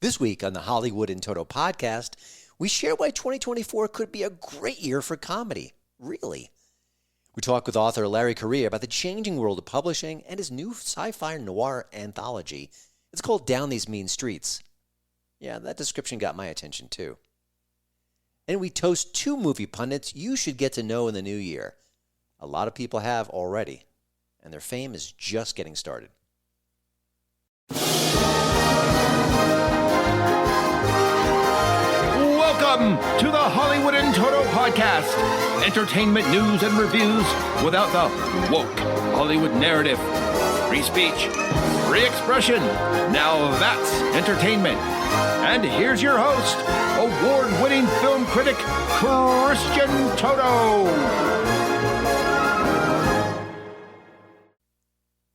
This week on the Hollywood in Toto podcast, we share why 2024 could be a great year for comedy. Really. We talk with author Larry Correia about the changing world of publishing and his new sci-fi noir anthology. It's called Down These Mean Streets. Yeah, that description got my attention too. And we toast two movie pundits you should get to know in the new year. A lot of people have already, and their fame is just getting started. Welcome to the Hollywood in Toto podcast. Entertainment news and reviews without the woke Hollywood narrative. Free speech, free expression. Now that's entertainment. And here's your host, award-winning film critic, Christian Toto.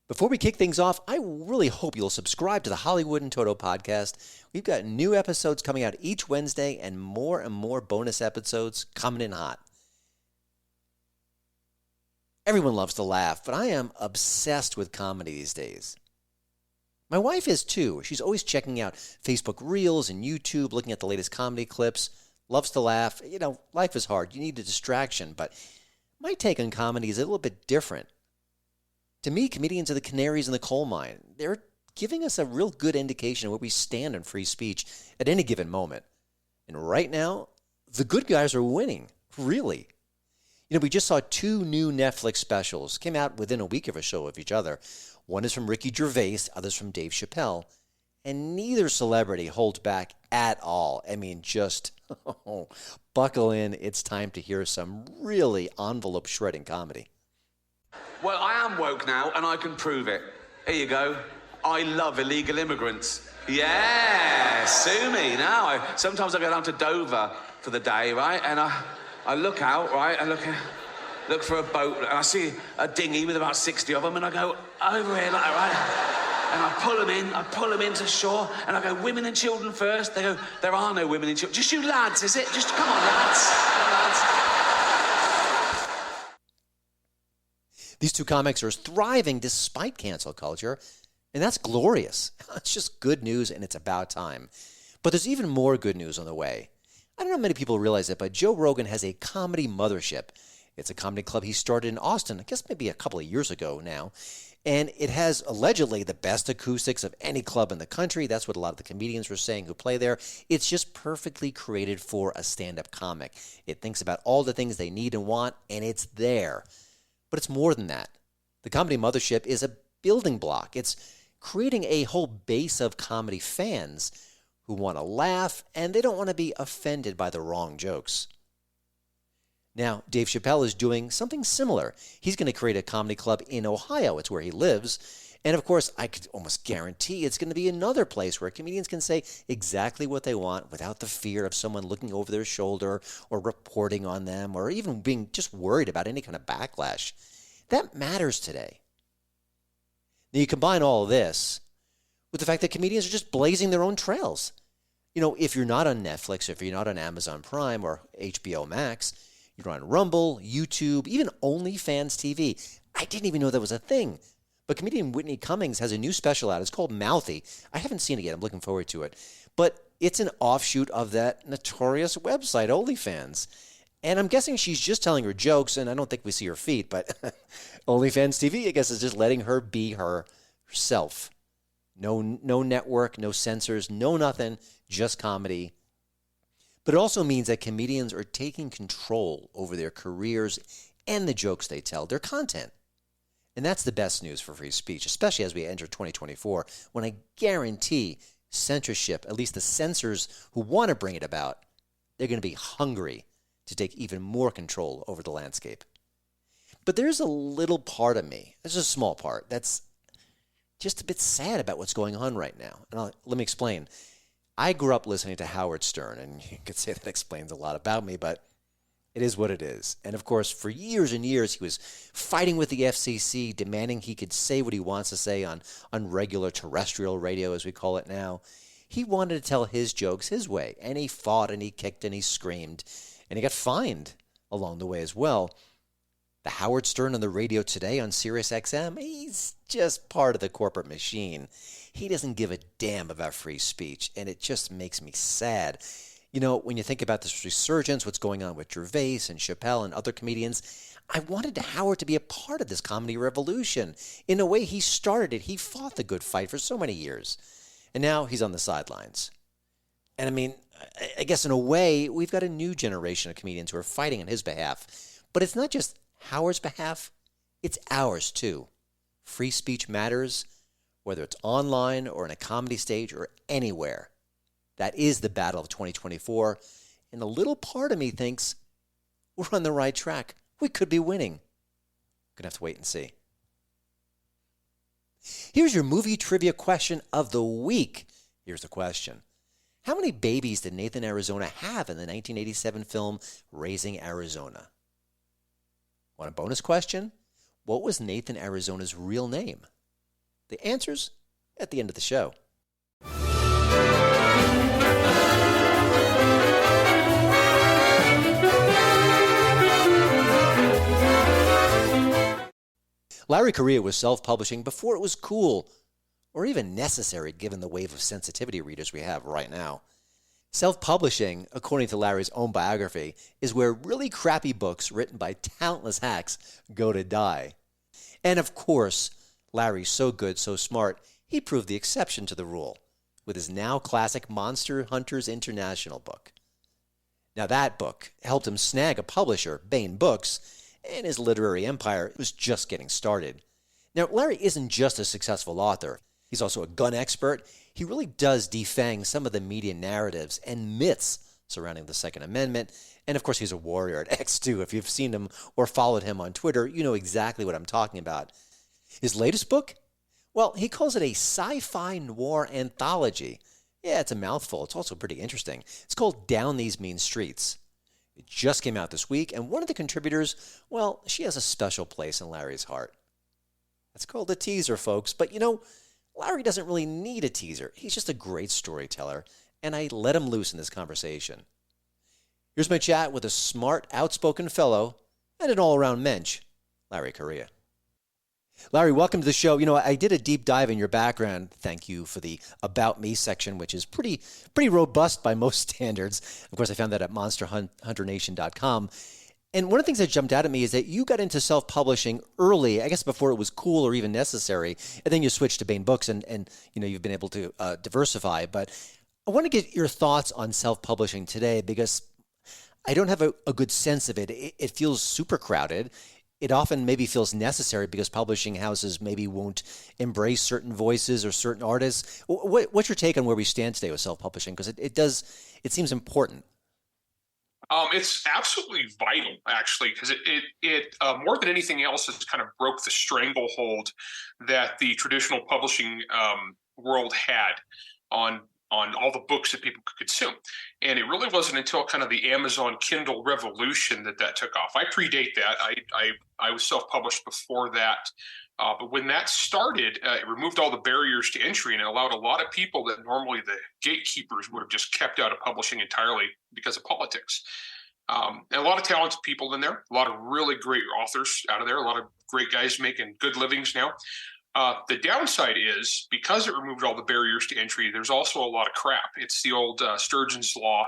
Before we kick things off, I really hope you'll subscribe to the Hollywood in Toto podcast. We've got new episodes coming out each Wednesday and more bonus episodes coming in hot. Everyone loves to laugh, but I am obsessed with comedy these days. My wife is too. She's always checking out Facebook Reels and YouTube, looking at the latest comedy clips, loves to laugh. You know, life is hard. You need a distraction, but my take on comedy is a little bit different. To me, comedians are the canaries in the coal mine. They're giving us a real good indication of where we stand on free speech at any given moment. And right now, the good guys are winning, really. You know, we just saw two new Netflix specials, came out within a week of a show of each other. One is from Ricky Gervais, others from Dave Chappelle, and neither celebrity holds back at all. I mean, just buckle in. It's time to hear some really envelope-shredding comedy. Well, I am woke now, and I can prove it. Here you go. I love illegal immigrants. Yeah, sue me now. Sometimes I go down to Dover for the day, right? And I look out, right? I look for a boat, and I see a dinghy with about 60 of them, and I go over here, like, right? And I pull them into shore, and I go, women and children first. They go, there are no women and children. Just you lads, is it? Just come on, lads. Come on, lads. These two comics are thriving despite cancel culture, and that's glorious. It's just good news, and it's about time. But there's even more good news on the way. I don't know if many people realize it, but Joe Rogan has a comedy mothership. It's a comedy club he started in Austin, I guess maybe a couple of years ago now. And it has allegedly the best acoustics of any club in the country. That's what a lot of the comedians were saying who play there. It's just perfectly created for a stand-up comic. It thinks about all the things they need and want, and it's there. But it's more than that. The Comedy Mothership is a building block. It's creating a whole base of comedy fans who want to laugh, and they don't want to be offended by the wrong jokes. Now, Dave Chappelle is doing something similar. He's going to create a comedy club in Ohio. It's where he lives. And of course, I could almost guarantee it's going to be another place where comedians can say exactly what they want without the fear of someone looking over their shoulder or reporting on them or even being just worried about any kind of backlash. That matters today. Now, you combine all of this with the fact that comedians are just blazing their own trails. You know, if you're not on Netflix, if you're not on Amazon Prime or HBO Max, you're on Rumble, YouTube, even OnlyFans TV. I didn't even know that was a thing. But comedian Whitney Cummings has a new special out. It's called Mouthy. I haven't seen it yet. I'm looking forward to it. But it's an offshoot of that notorious website, OnlyFans. And I'm guessing she's just telling her jokes, and I don't think we see her feet, but OnlyFans TV, I guess, is just letting her be herself. No network, no censors, no nothing, just comedy. But it also means that comedians are taking control over their careers and the jokes they tell, their content. And that's the best news for free speech, especially as we enter 2024, when I guarantee censorship, at least the censors who want to bring it about, they're going to be hungry to take even more control over the landscape. But there's a little part of me, there's a small part, that's just a bit sad about what's going on right now. And let me explain. I grew up listening to Howard Stern, and you could say that explains a lot about me, but it is what it is. And of course, for years and years, he was fighting with the FCC, demanding he could say what he wants to say on regular terrestrial radio, as we call it now. He wanted to tell his jokes his way, and he fought, and he kicked, and he screamed, and he got fined along the way as well. The Howard Stern on the radio today on Sirius XM, he's just part of the corporate machine. He doesn't give a damn about free speech, and it just makes me sad. You know, when you think about this resurgence, what's going on with Gervais and Chappelle and other comedians, I wanted Howard to be a part of this comedy revolution. In a way, he started it. He fought the good fight for so many years. And now he's on the sidelines. And I mean, I guess in a way, we've got a new generation of comedians who are fighting on his behalf. But it's not just Howard's behalf, it's ours too. Free speech matters, whether it's online or in a comedy stage or anywhere. That is the battle of 2024. And a little part of me thinks we're on the right track. We could be winning. Gonna have to wait and see. Here's your movie trivia question of the week. Here's the question. How many babies did Nathan Arizona have in the 1987 film Raising Arizona? Want a bonus question? What was Nathan Arizona's real name? The answers at the end of the show. Larry Correia was self-publishing before it was cool or even necessary given the wave of sensitivity readers we have right now. Self-publishing, according to Larry's own biography, is where really crappy books written by talentless hacks go to die. And of course, Larry's so good, so smart, he proved the exception to the rule with his now classic Monster Hunters International book. Now that book helped him snag a publisher, Baen Books, and his literary empire was just getting started. Now, Larry isn't just a successful author. He's also a gun expert. He really does defang some of the media narratives and myths surrounding the Second Amendment. And of course, he's a warrior at X too. If you've seen him or followed him on Twitter, you know exactly what I'm talking about. His latest book? Well, he calls it a sci-fi noir anthology. Yeah, it's a mouthful. It's also pretty interesting. It's called Down These Mean Streets. It just came out this week, and one of the contributors, well, she has a special place in Larry's heart. It's called a teaser, folks. But you know, Larry doesn't really need a teaser. He's just a great storyteller, and I let him loose in this conversation. Here's my chat with a smart, outspoken fellow and an all-around mensch, Larry Correia. Larry, welcome to the show. You know, I did a deep dive in your background. Thank you for the About Me section, which is pretty robust by most standards. Of course, I found that at monsterhunternation.com. And one of the things that jumped out at me is that you got into self-publishing early, I guess before it was cool or even necessary, and then you switched to Baen Books, and you know, you've been able to diversify. But I want to get your thoughts on self-publishing today because I don't have a good sense of it. It feels super crowded. It often maybe feels necessary because publishing houses maybe won't embrace certain voices or certain artists. What's your take on where we stand today with self-publishing? Because it seems important. It's absolutely vital, actually, because it more than anything else has kind of broke the stranglehold that the traditional publishing world had on all the books that people could consume. And it really wasn't until kind of the Amazon Kindle revolution that took off. I predate that. I was self-published before that. But when that started, it removed all the barriers to entry and it allowed a lot of people that normally the gatekeepers would have just kept out of publishing entirely because of politics. And a lot of talented people in there, a lot of really great authors out of there, a lot of great guys making good livings now. The downside is because it removed all the barriers to entry, there's also a lot of crap. It's the old Sturgeon's law.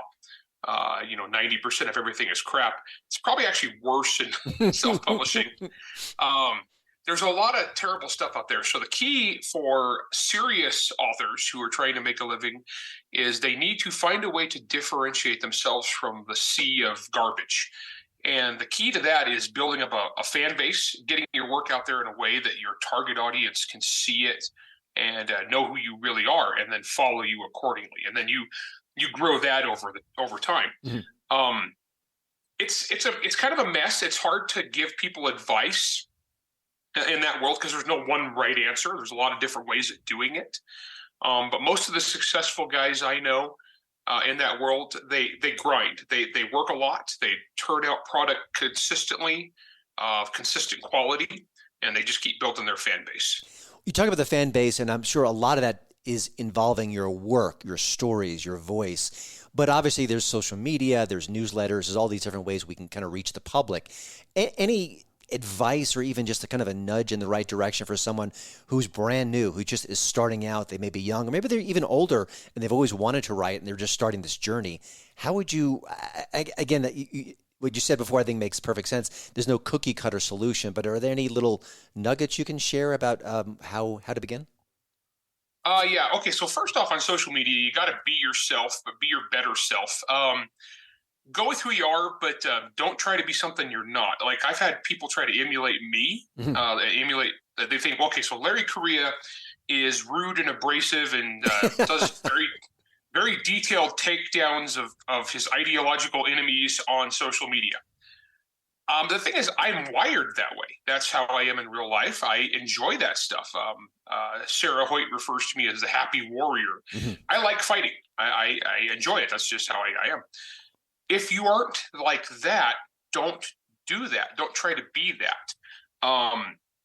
90% of everything is crap. It's probably actually worse in self-publishing. There's a lot of terrible stuff out there. So the key for serious authors who are trying to make a living is they need to find a way to differentiate themselves from the sea of garbage. And the key to that is building up a fan base, getting your work out there in a way that your target audience can see it and know who you really are, and then follow you accordingly. And then you grow that over time. Mm-hmm. It's kind of a mess. It's hard to give people advice in that world because there's no one right answer. There's a lot of different ways of doing it. But most of the successful guys I know in that world, they grind. They work a lot. They turn out product consistently, of consistent quality, and they just keep building their fan base. You talk about the fan base, and I'm sure a lot of that is involving your work, your stories, your voice. But obviously there's social media, there's newsletters, there's all these different ways we can kind of reach the public. Any advice or even just a kind of a nudge in the right direction for someone who's brand new, who just is starting out? They may be young, or maybe they're even older and they've always wanted to write and they're just starting this journey. How would you, again, what you said before I think makes perfect sense. There's no cookie cutter solution, but are there any little nuggets you can share about how to begin? Yeah. Okay. So first off, on social media, you got to be yourself, but be your better self. Go with who you are, but don't try to be something you're not. Like, I've had people try to emulate me. They think, okay, so Larry Correia is rude and abrasive and does very, very detailed takedowns of his ideological enemies on social media. The thing is, I'm wired that way. That's how I am in real life. I enjoy that stuff. Sarah Hoyt refers to me as the happy warrior. I like fighting. I enjoy it. That's just how I am. If you aren't like that, don't do that. Don't try to be that.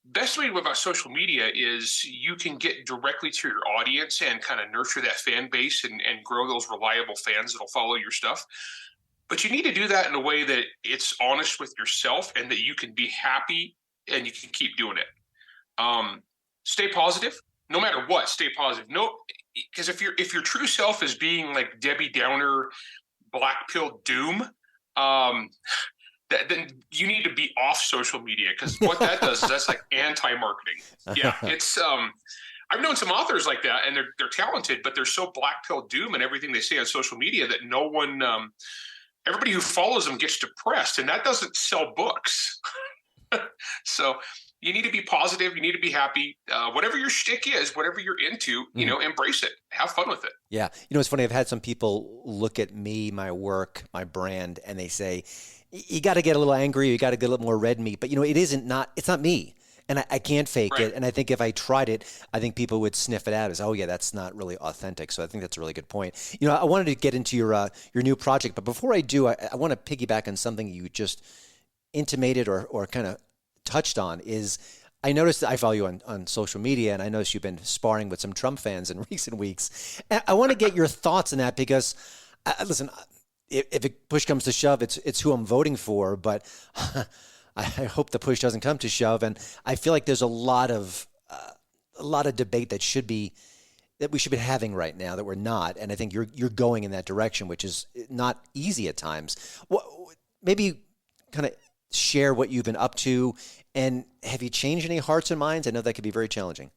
Best way about social media is you can get directly to your audience and kind of nurture that fan base and grow those reliable fans that'll follow your stuff. But you need to do that in a way that it's honest with yourself and that you can be happy and you can keep doing it. Stay positive, no matter what. Stay positive. No, because if your true self is being like Debbie Downer, black pill doom, then you need to be off social media, because what that does is that's like anti-marketing. Yeah, it's I've known some authors like that, and they're talented, but they're so black pill doom and everything they say on social media that no one, everybody who follows them gets depressed, and that doesn't sell books. So you need to be positive. You need to be happy. Whatever your shtick is, whatever you're into, embrace it. Have fun with it. Yeah. It's funny. I've had some people look at me, my work, my brand, and they say, you got to get a little angry. You got to get a little more red meat. But, it's not me. And I can't fake it. And I think if I tried it, I think people would sniff it out as, oh, yeah, that's not really authentic. So I think that's a really good point. I wanted to get into your new project. But before I do, I want to piggyback on something you just intimated or kind of touched on. Is I noticed that I follow you on social media, and I noticed you've been sparring with some Trump fans in recent weeks. And I want to get your thoughts on that, because, listen, if it push comes to shove, it's who I'm voting for. But I hope the push doesn't come to shove. And I feel like there's a lot of debate that we should be having right now that we're not. And I think you're going in that direction, which is not easy at times. Maybe kind of share what you've been up to, and have you changed any hearts and minds? I know that could be very challenging.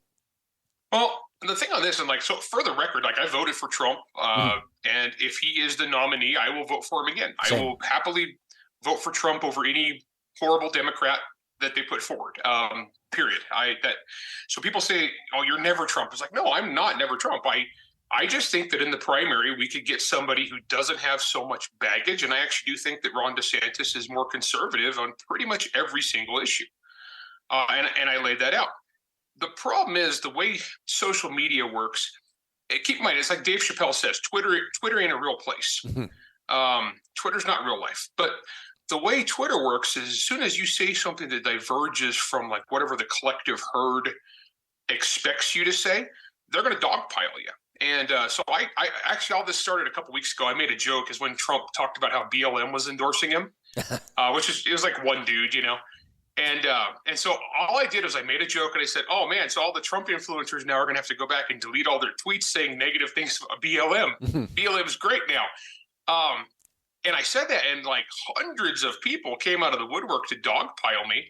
Well, the thing on this, and so for the record, I voted for Trump, and if he is the nominee, I will vote for him again. Same. I will happily vote for Trump over any horrible Democrat that they put forward. Period. So people say, "Oh, you're never Trump." It's like, no, I'm not never Trump. I just think that in the primary, we could get somebody who doesn't have so much baggage. And I actually do think that Ron DeSantis is more conservative on pretty much every single issue. And I laid that out. The problem is the way social media works. Keep in mind, it's like Dave Chappelle says, Twitter ain't a real place. Twitter's not real life. But the way Twitter works is as soon as you say something that diverges from like whatever the collective herd expects you to say, they're going to dogpile you. And so I actually, all this started a couple weeks ago. I made a joke is when Trump talked about how BLM was endorsing him, it was like one dude, And so all I did was I made a joke and I said, oh man, so all the Trump influencers now are going to have to go back and delete all their tweets saying negative things about BLM. BLM's great now. And I said that, and like hundreds of people came out of the woodwork to dogpile me.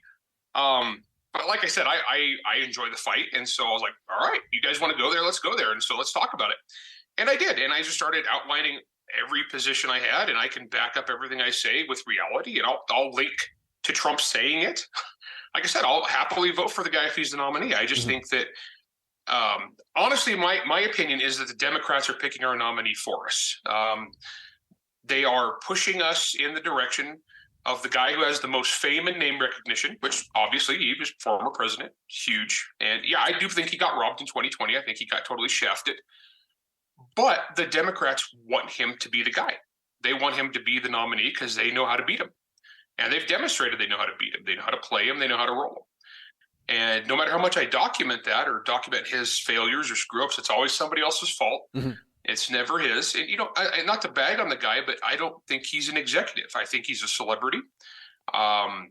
But like I said, I enjoy the fight. And so I was like, all right, you guys want to go there? Let's go there. And so let's talk about it. And I did. And I just started outlining every position I had, and I can back up everything I say with reality. And I'll link to Trump saying it. Like I said, I'll happily vote for the guy if he's the nominee. I just think that, honestly, my opinion is that the Democrats are picking our nominee for us. They are pushing us in the direction of the guy who has the most fame and name recognition, which obviously he was former president, huge. And yeah, I do think he got robbed in 2020. I think he got totally shafted. But the Democrats want him to be the guy. They want him to be the nominee because they know how to beat him. And they've demonstrated they know how to beat him. They know how to play him. They know how to roll him. And no matter how much I document that or document his failures or screw-ups, it's always somebody else's fault. It's never his. And, not to bag on the guy, but I don't think he's an executive. I think he's a celebrity. I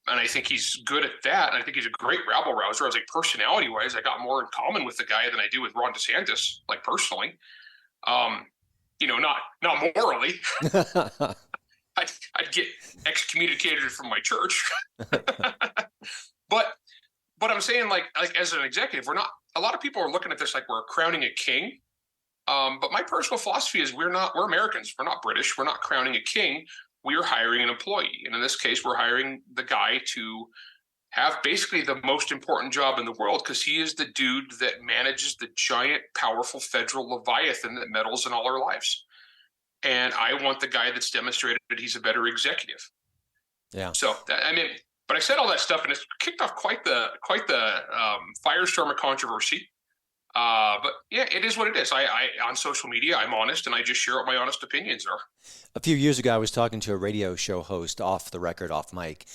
And I think he's good at that. And I think he's a great rabble rouser. As like personality-wise, I got more in common with the guy than I do with Ron DeSantis, like personally. Not morally. I'd get excommunicated from my church. But I'm saying, like as an executive, we're not. A lot of people are looking at this like we're crowning a king. But my personal philosophy is we're Americans. We're not British. We're not crowning a king. We are hiring an employee. And in this case, we're hiring the guy to have basically the most important job in the world because he is the dude that manages the giant, powerful federal leviathan that meddles in all our lives. And I want the guy that's demonstrated that he's a better executive. Yeah. So, but I said all that stuff and it's kicked off quite the firestorm of controversy. But yeah, it is what it is. I on social media, I'm honest, and I just share what my honest opinions are. A few years ago, I was talking to a radio show host off the record, off mic,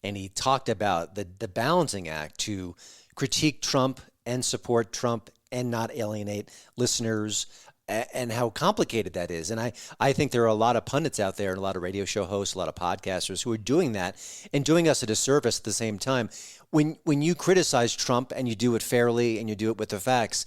and he talked about the balancing act to critique Trump and support Trump and not alienate listeners and how complicated that is. And I think there are a lot of pundits out there and a lot of radio show hosts, a lot of podcasters who are doing that and doing us a disservice at the same time. When you criticize Trump and you do it fairly and you do it with the facts,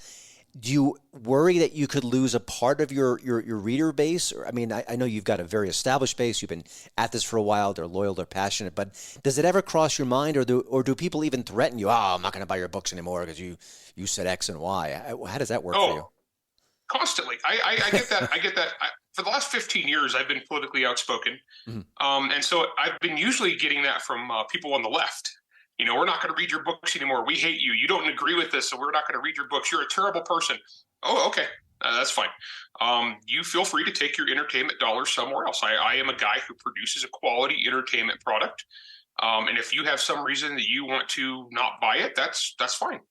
do you worry that you could lose a part of your reader base? Or, I mean, I know you've got a very established base. You've been at this for a while. They're loyal. They're passionate. But does it ever cross your mind, or do people even threaten you? Oh, I'm not going to buy your books anymore because you said X and Y. How does that work for you? Constantly. I get that. I get that. For the last 15 years, I've been politically outspoken. Mm-hmm. And so I've been usually getting that from people on the left. We're not going to read your books anymore. We hate you. You don't agree with this, so we're not going to read your books. You're a terrible person. Oh, okay. That's fine. You feel free to take your entertainment dollars somewhere else. I am a guy who produces a quality entertainment product. And if you have some reason that you want to not buy it, that's fine.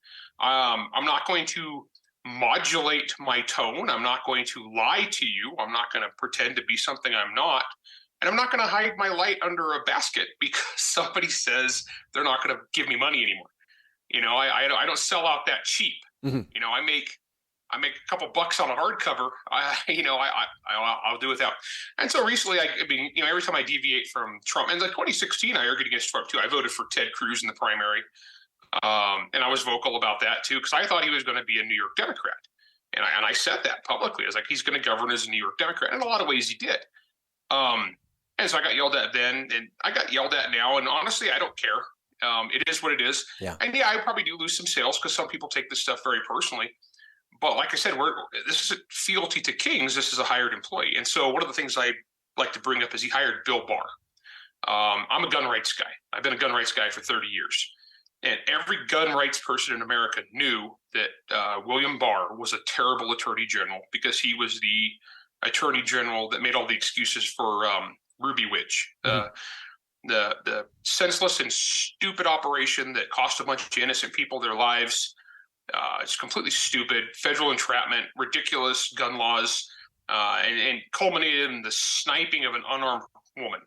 I'm not going to modulate my tone. I'm not going to lie to you. I'm not going to pretend to be something I'm not. And I'm not going to hide my light under a basket because somebody says they're not going to give me money anymore. I don't sell out that cheap. Mm-hmm. I make a couple bucks on a hardcover. I'll do without. And so recently, every time I deviate from Trump, and like 2016, I argued against Trump too. I voted for Ted Cruz in the primary. And I was vocal about that too, because I thought he was going to be a New York Democrat. And I said that publicly. I was like, he's going to govern as a New York Democrat. And in a lot of ways he did. And so I got yelled at then, and I got yelled at now. And honestly, I don't care. It is what it is. Yeah. And yeah, I probably do lose some sales because some people take this stuff very personally. But like I said, this is a fealty to kings. This is a hired employee. And so one of the things I like to bring up is he hired Bill Barr. I'm a gun rights guy. I've been a gun rights guy for 30 years. And every gun rights person in America knew that William Barr was a terrible attorney general because he was the attorney general that made all the excuses for Ruby Witch, the senseless and stupid operation that cost a bunch of innocent people their lives. It's completely stupid. Federal entrapment, ridiculous gun laws, and culminated in the sniping of an unarmed woman.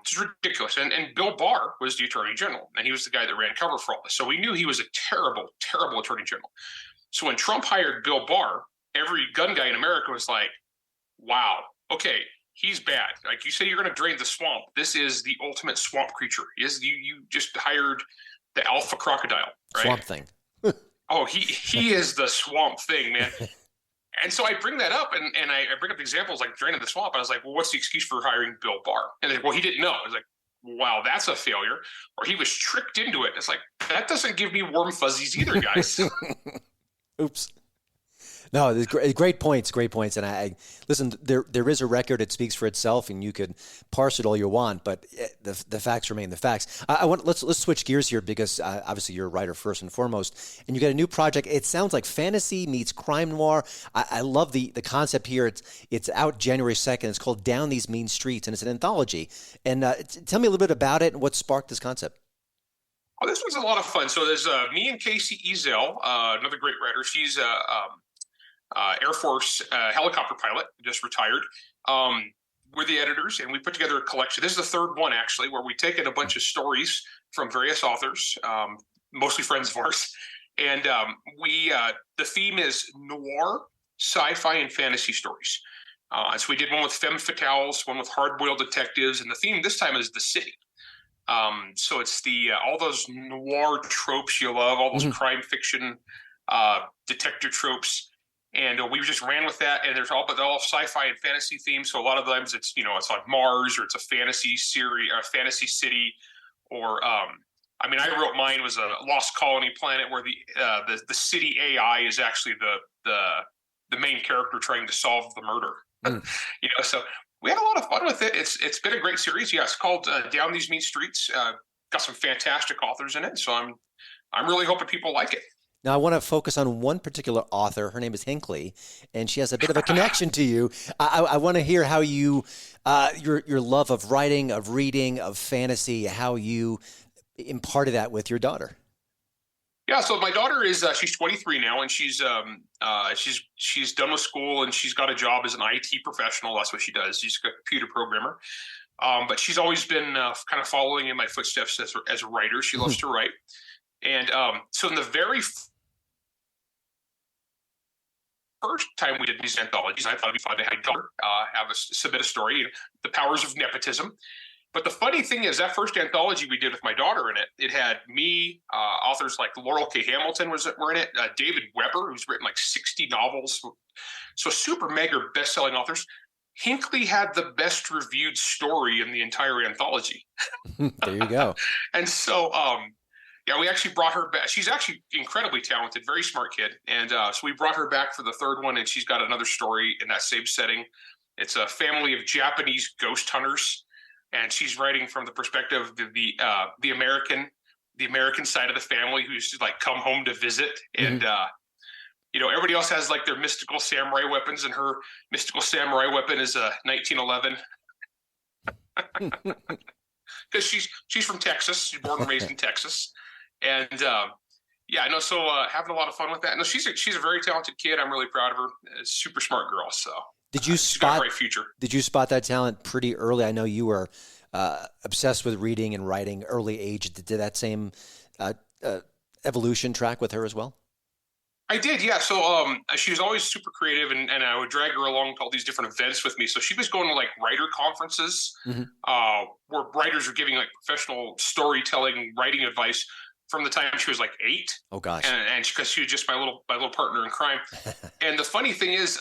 It's ridiculous. And Bill Barr was the attorney general, and he was the guy that ran cover for all this. So we knew he was a terrible, terrible attorney general. So when Trump hired Bill Barr, every gun guy in America was like, wow, okay, he's bad. Like you say, you're going to drain the swamp. This is the ultimate swamp creature. You just hired the alpha crocodile, right? Swamp thing. Oh, he is the swamp thing, man. And so I bring that up, and I bring up examples like draining the swamp. I was like, well, what's the excuse for hiring Bill Barr? And they, well, he didn't know. I was like, wow, that's a failure. Or he was tricked into it. It's like, that doesn't give me warm fuzzies either, guys. Oops. No, there's great points. And I listen. There is a record; it speaks for itself, and you could parse it all you want. But the facts remain the facts. Let's switch gears here because obviously you're a writer first and foremost, and you got a new project. It sounds like fantasy meets crime noir. I love the concept here. It's out January 2nd. It's called Down These Mean Streets, and it's an anthology. And tell me a little bit about it and what sparked this concept. Oh, this one's a lot of fun. So there's me and Casey Ezel, another great writer. She's Air Force helicopter pilot, just retired. We're the editors, and we put together a collection. This is the third one, actually, where we've taken a bunch of stories from various authors, mostly friends of ours. And the theme is noir, sci-fi, and fantasy stories. So we did one with femme fatales, one with hard-boiled detectives, and the theme this time is the city. So it's the all those noir tropes you love, all those crime fiction detective tropes. And we just ran with that, and there's all sci-fi and fantasy themes. So a lot of times it's it's on Mars, or it's a fantasy series, or a fantasy city, or I wrote mine was a lost colony planet where the city AI is actually the main character trying to solve the murder. So we had a lot of fun with it. It's been a great series. Yeah, it's called Down These Mean Streets. Got some fantastic authors in it, so I'm really hoping people like it. Now, I want to focus on one particular author. Her name is Hinckley, and she has a bit of a connection to you. I want to hear how you, your love of writing, of reading, of fantasy, how you imparted that with your daughter. Yeah, so my daughter is she's 23 now, and she's done with school, and she's got a job as an IT professional. That's what she does. She's a computer programmer. But she's always been kind of following in my footsteps as a writer. She loves to write. And so in the very first time we did these anthologies, I thought it'd be fun to have submit a story, The Powers of Nepotism. But the funny thing is, that first anthology we did with my daughter in it, it had me, authors like Laurel K. Hamilton were in it, David Weber, who's written like 60 novels, so super mega best-selling authors. Hinckley had the best reviewed story in the entire anthology. There you go. And so, we actually brought her back. She's actually incredibly talented, very smart kid. And so we brought her back for the third one, and she's got another story in that same setting. It's a family of Japanese ghost hunters, and she's writing from the perspective of the American side of the family who's like come home to visit. And everybody else has like their mystical samurai weapons, and her mystical samurai weapon is a 1911. Because she's from Texas. She's born and raised in Texas. And so having a lot of fun with that. No, she's a very talented kid. I'm really proud of her. A super smart girl. So she's got a great future. Did you spot that talent pretty early? I know you were obsessed with reading and writing early age. Did that same evolution track with her as well? I did, yeah. So she was always super creative, and I would drag her along to all these different events with me. So she was going to like writer conferences where writers were giving like professional storytelling, writing advice from the time she was like 8. Oh gosh! And because she was just my little partner in crime. And the funny thing is,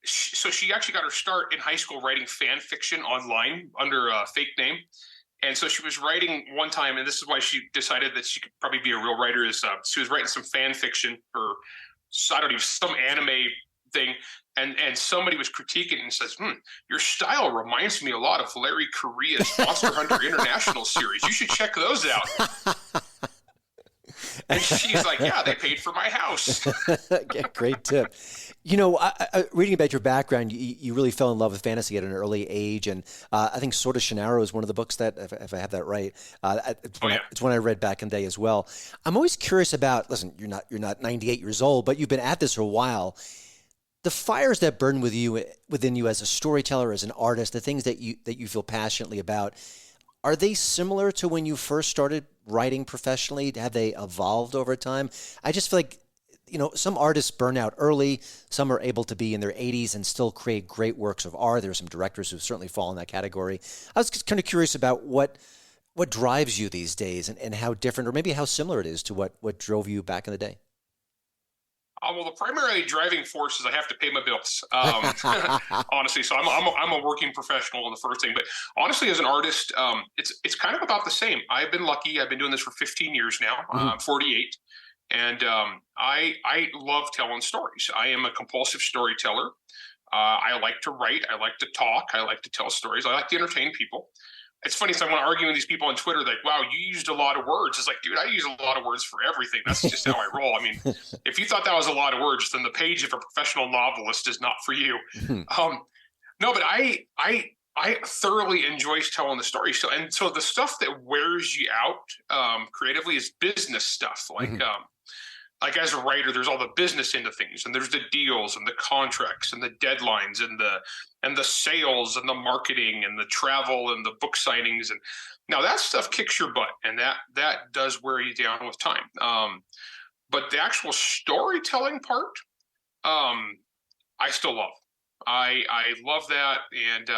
so she actually got her start in high school writing fan fiction online under a fake name. And so she was writing one time, and this is why she decided that she could probably be a real writer, is she was writing some fan fiction for, some anime thing. And somebody was critiquing and says, your style reminds me a lot of Larry Correia's Monster Hunter International series. You should check those out. And she's like, yeah, they paid for my house. Great tip. Reading about your background, you really fell in love with fantasy at an early age, and I think Sword of Shannara is one of the books that, if I have that right, it's one I read back in the day as well. I'm always curious about. Listen, you're not 98 years old, but you've been at this for a while. The fires that burn within you as a storyteller, as an artist, the things that you feel passionately about, are they similar to when you first started writing professionally? Have they evolved over time? I just feel like, some artists burn out early. Some are able to be in their 80s and still create great works of art. There are some directors who certainly fall in that category. I was just kind of curious about what drives you these days, and how different, or maybe how similar it is to what drove you back in the day. Well, the primary driving force is I have to pay my bills, honestly. So I'm a working professional in the first thing. But honestly, as an artist, it's kind of about the same. I've been lucky. I've been doing this for 15 years now. I'm 48. And I love telling stories. I am a compulsive storyteller. I like to write. I like to talk. I like to tell stories. I like to entertain people. It's funny, so I want to argue with these people on Twitter, like, wow, you used a lot of words. It's like, dude, I use a lot of words for everything. That's just how I roll. I mean, if you thought that was a lot of words, then the page of a professional novelist is not for you. No, but I thoroughly enjoy telling the story. So the stuff that wears you out creatively is business stuff. Like as a writer, there's all the business into things, and there's the deals and the contracts and the deadlines and the sales and the marketing and the travel and the book signings. And now that stuff kicks your butt, and that does wear you down with time. But the actual storytelling part, I still love. I love that. And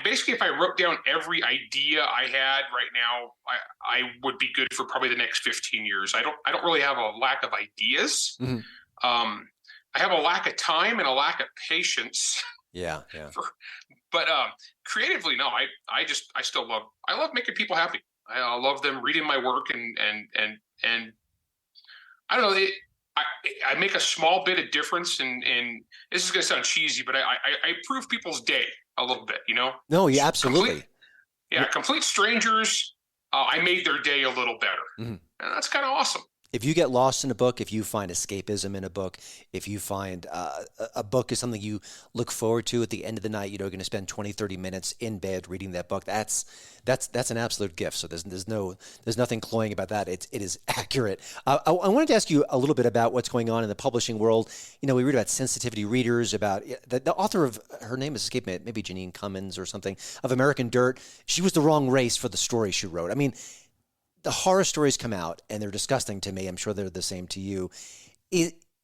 Basically, if I wrote down every idea I had right now, I would be good for probably the next 15 years. I don't really have a lack of ideas. Mm-hmm. I have a lack of time and a lack of patience. Yeah. But creatively, no, I still love making people happy. I love them reading my work and I don't know. I make a small bit of difference in this is going to sound cheesy, but I improve people's day a little bit, you know? No, yeah, absolutely. Complete strangers, I made their day a little better. Mm-hmm. And that's kind of awesome. If you get lost in a book, if you find escapism in a book, if you find a book is something you look forward to at the end of the night, you're going to spend 20, 30 minutes in bed reading that book. That's an absolute gift. So there's nothing cloying about that. It is accurate. I wanted to ask you a little bit about what's going on in the publishing world. You know, we read about sensitivity readers, about the author of, her name has escaped me, maybe Janine Cummins or something, of American Dirt. She was the wrong race for the story she wrote. I mean, the horror stories come out and they're disgusting to me. I'm sure they're the same to you.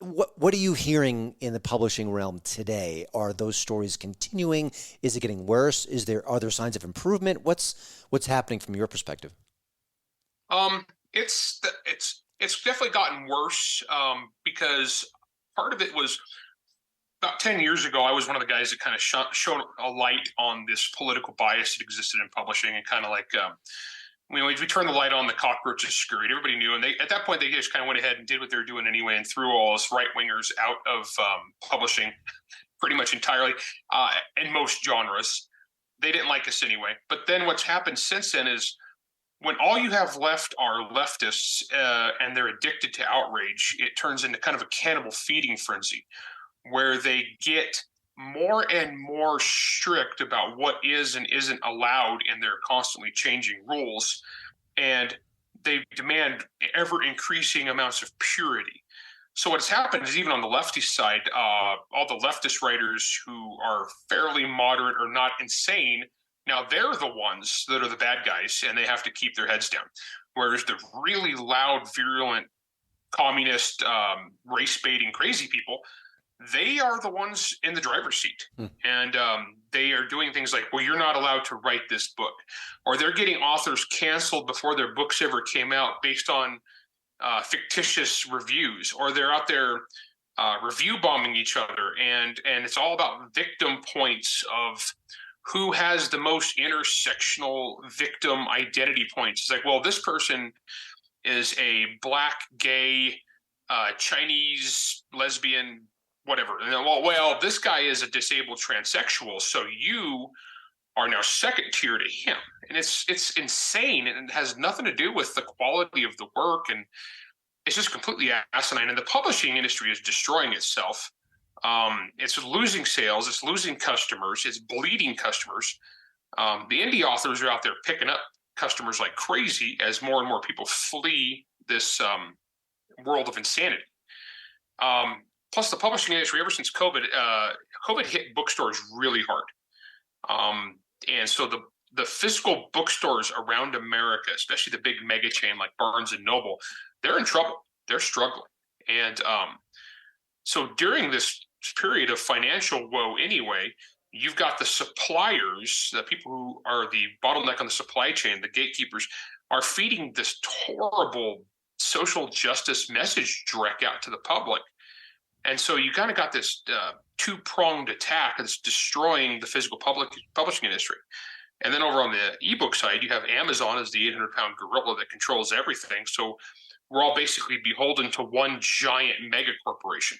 What are you hearing in the publishing realm today? Are those stories continuing? Is it getting worse? Are there signs of improvement? What's happening from your perspective? It's definitely gotten worse because part of it was about 10 years ago. I was one of the guys that kind of shone a light on this political bias that existed in publishing, and kind of like we turned the light on, the cockroaches scurried. Everybody knew, and at that point they just kind of went ahead and did what they were doing anyway, and threw all us right wingers out of publishing pretty much entirely in most genres. They didn't like us anyway. But then what's happened since then is, when all you have left are leftists and they're addicted to outrage, it turns into kind of a cannibal feeding frenzy, where they get more and more strict about what is and isn't allowed in their constantly changing rules. And they demand ever increasing amounts of purity. So what's happened is, even on the lefty side, all the leftist writers who are fairly moderate or not insane, now they're the ones that are the bad guys, and they have to keep their heads down. Whereas the really loud, virulent, communist, race-baiting, crazy people, they are the ones in the driver's seat. And they are doing things like, well, you're not allowed to write this book. Or they're getting authors canceled before their books ever came out based on fictitious reviews. Or they're out there review bombing each other. And it's all about victim points of who has the most intersectional victim identity points. It's like, well, this person is a black, gay, Chinese, lesbian, whatever. And then, well, this guy is a disabled transsexual, so you are now second tier to him. And it's insane, and it has nothing to do with the quality of the work, and it's just completely asinine. And the publishing industry is destroying itself. It's losing sales, it's losing customers, it's bleeding customers. The indie authors are out there picking up customers like crazy as more and more people flee this world of insanity. Plus, the publishing industry, ever since COVID hit bookstores really hard. And so the physical bookstores around America, especially the big mega chain like Barnes and Noble, they're in trouble. They're struggling. And so during this period of financial woe anyway, you've got the suppliers, the people who are the bottleneck on the supply chain, the gatekeepers, are feeding this horrible social justice message direct out to the public. And so you kind of got this two-pronged attack that's destroying the physical publishing industry. And then over on the ebook side, you have Amazon as the 800-pound gorilla that controls everything. So we're all basically beholden to one giant mega corporation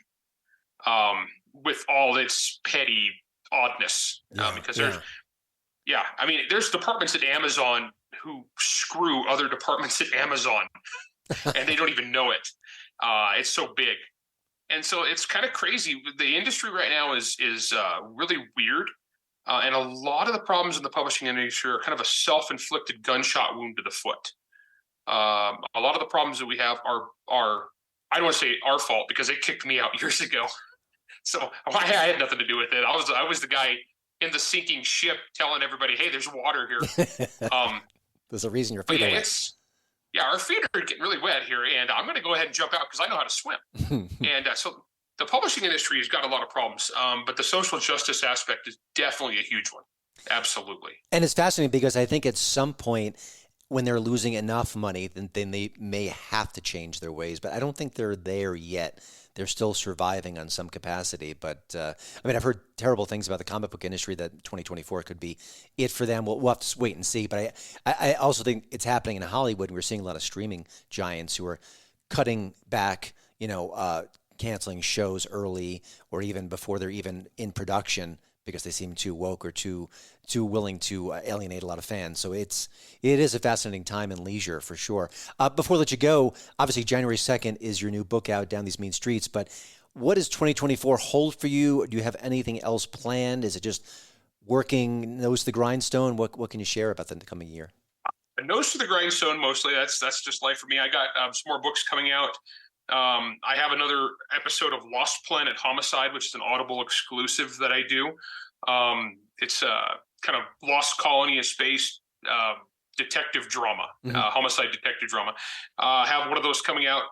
with all its petty oddness. Because there's departments at Amazon who screw other departments at Amazon, and they don't even know it. It's so big. And so it's kind of crazy. The industry right now is really weird. And a lot of the problems in the publishing industry are kind of a self-inflicted gunshot wound to the foot. A lot of the problems that we have are I don't want to say our fault, because they kicked me out years ago. So I had nothing to do with it. I was the guy in the sinking ship telling everybody, hey, there's water here. There's a reason your feet are wet. Our feet are getting really wet here, and I'm going to go ahead and jump out because I know how to swim. And so the publishing industry has got a lot of problems, but the social justice aspect is definitely a huge one. Absolutely. And it's fascinating because I think at some point when they're losing enough money, then they may have to change their ways. But I don't think they're there yet. They're still surviving on some capacity. But I've heard terrible things about the comic book industry that 2024 could be it for them. We'll have to wait and see. But I also think it's happening in Hollywood. We're seeing a lot of streaming giants who are cutting back, canceling shows early or even before they're even in production, because they seem too woke or too willing to alienate a lot of fans. So it is a fascinating time and leisure for sure. Before I let you go, obviously January 2nd is your new book out, Down These Mean Streets. But what does 2024 hold for you? Do you have anything else planned? Is it just working nose to the grindstone? What can you share about the coming year? A nose to the grindstone mostly. That's just life for me. I got some more books coming out. I have another episode of Lost Planet Homicide, which is an Audible exclusive that I do. It's a kind of lost colony of space detective drama, homicide detective drama. I have one of those coming out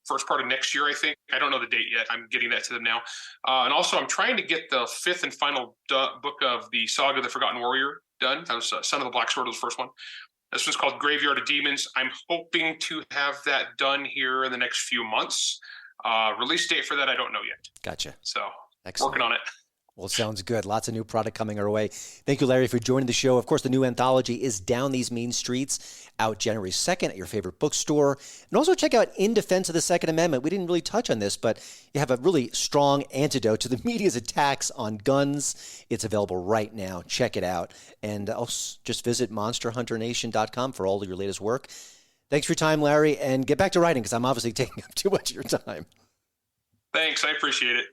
first part of next year, I think. I don't know the date yet. I'm getting that to them now. And also, I'm trying to get the fifth and final book of the Saga of the Forgotten Warrior done. That was Son of the Black Sword was the first one. This one's called Graveyard of Demons. I'm hoping to have that done here in the next few months. Release date for that, I don't know yet. Gotcha. So, excellent. Working on it. Well, sounds good. Lots of new product coming our way. Thank you, Larry, for joining the show. Of course, the new anthology is Down These Mean Streets, out January 2nd at your favorite bookstore. And also check out In Defense of the Second Amendment. We didn't really touch on this, but you have a really strong antidote to the media's attacks on guns. It's available right now. Check it out. And also just visit monsterhunternation.com for all of your latest work. Thanks for your time, Larry, and get back to writing because I'm obviously taking up too much of your time. Thanks. I appreciate it.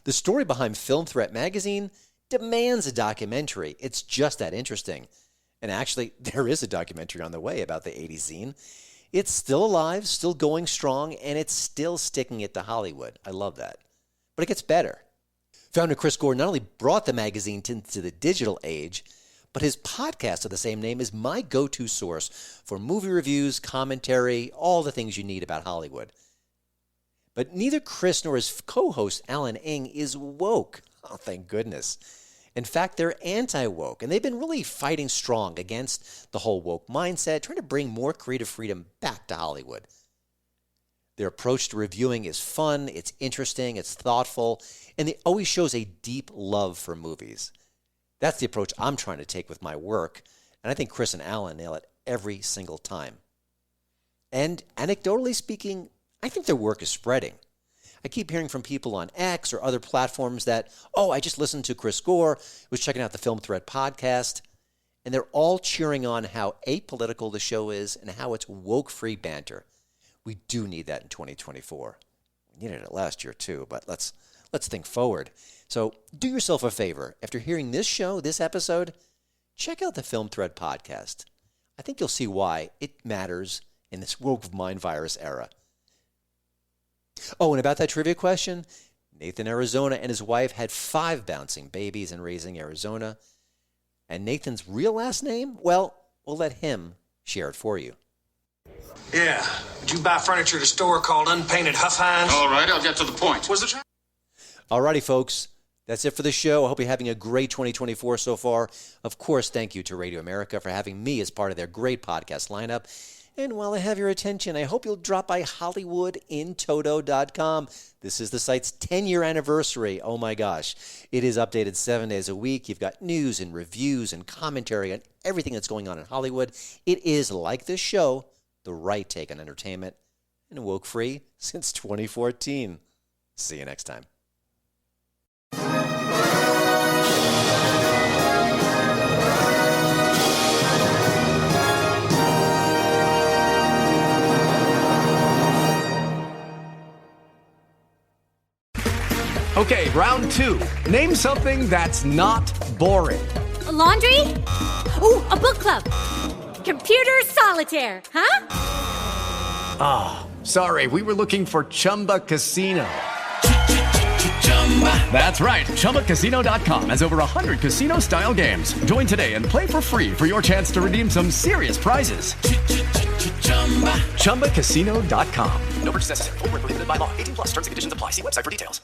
The story behind Film Threat magazine demands a documentary. It's just that interesting. And actually, there is a documentary on the way about the 80s zine. It's still alive, still going strong, and it's still sticking it to Hollywood. I love that. But it gets better. Founder Chris Gore not only brought the magazine into the digital age, but his podcast of the same name is my go-to source for movie reviews, commentary, all the things you need about Hollywood. But neither Chris nor his co-host Alan Ng is woke. Oh, thank goodness. In fact, they're anti-woke, and they've been really fighting strong against the whole woke mindset, trying to bring more creative freedom back to Hollywood. Their approach to reviewing is fun, it's interesting, it's thoughtful, and it always shows a deep love for movies. That's the approach I'm trying to take with my work, and I think Chris and Alan nail it every single time. And anecdotally speaking, I think their work is spreading. I keep hearing from people on X or other platforms that, I just listened to Chris Gore, was checking out the Film Threat podcast, and they're all cheering on how apolitical the show is and how it's woke-free banter. We do need that in 2024. We needed it last year too, but let's think forward. So do yourself a favor. After hearing this show, this episode, check out the Film Threat podcast. I think you'll see why it matters in this woke mind virus era. Oh, and about that trivia question, Nathan, Arizona, and his wife had 5 bouncing babies in raising Arizona. And Nathan's real last name? Well, we'll let him share it for you. Yeah. Would you buy furniture at a store called Unpainted Huff Hines? All right, I'll get to the point. Alrighty, folks. That's it for the show. I hope you're having a great 2024 so far. Of course, thank you to Radio America for having me as part of their great podcast lineup. And while I have your attention, I hope you'll drop by HollywoodInToto.com. This is the site's 10-year anniversary. Oh my gosh. It is updated 7 days a week. You've got news and reviews and commentary on everything that's going on in Hollywood. It is, like this show, the right take on entertainment and woke-free since 2014. See you next time. Okay, round 2. Name something that's not boring. A laundry? Ooh, a book club. Computer solitaire, huh? Ah, sorry, we were looking for Chumba Casino. That's right. ChumbaCasino.com has over 100 casino-style games. Join today and play for free for your chance to redeem some serious prizes. ChumbaCasino.com. No purchase necessary. Void where prohibited by law. 18+ terms and conditions apply. See website for details.